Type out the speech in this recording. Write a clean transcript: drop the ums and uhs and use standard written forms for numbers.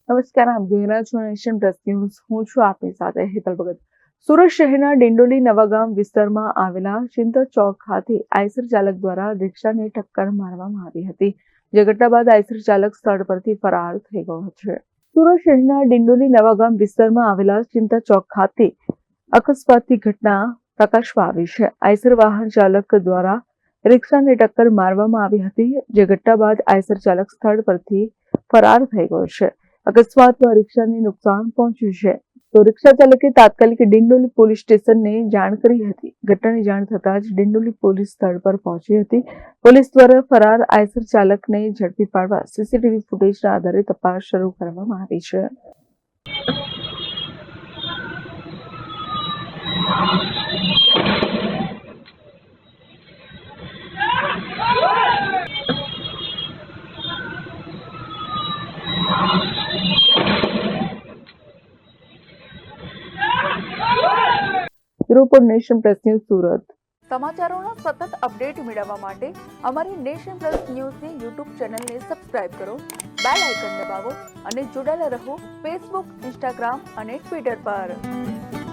નમસ્કાર, આપ જોઈ રહ્યા છો નેશન પ્લસ ન્યૂઝ. હું છું આપની સાથે હેતલ ભગત. સુરત શહેરના ડિંડોલી નવાગામ વિસ્તારમાં આવેલા ચિંતર ચોક ખાતે આઈસર ચાલક દ્વારા રિક્ષાને ટક્કર મારવામાં આવી હતી, જે ઘટના બાદ આઈસર ચાલક સ્થળ પરથી ફરાર થઈ ગયો છે. સુરત શહેરના ડિંડોલી નવાગામ વિસ્તારમાં આવેલા ચિંતર ચોક ખાતે અકસ્માતની ઘટના પ્રકાશમાં આવી છે. આઈસર વાહન ચાલક દ્વારા રિક્ષાને ટક્કર મારવામાં આવી હતી, જે ઘટના બાદ આઈસર ચાલક સ્થળ પરથી ફરાર થઈ ગયો છે. અકસ્માતમાં રિક્ષાને નુકસાન પહોંચ્યું છે, તો રિક્ષા ચાલકે તાત્કાલિક ડિંડોલી પોલીસ સ્ટેશનને જાણ કરી હતી. ઘટનાની જાણ થતાં જ ડિંડોલી પોલીસ સ્થળ પર પહોંચી હતી. પોલીસ દ્વારા ફરાર આઈસર ચાલકને ઝડપી પાડવા સીસીટીવી ફૂટેજના આધારે તપાસ શરૂ કરવામાં આવી છે. Report nation plus news Surat. સમાચારોનો સતત અપડેટ મેળવવા માટે અમારી નેશન પ્લસ ન્યૂઝની યુટ્યુબ ચેનલને સબસ્ક્રાઇબ કરો, બેલ આઇકન દબાવો અને જોડાયેલા રહો ફેસબુક, ઇન્સ્ટાગ્રામ અને ટ્વિટર પર.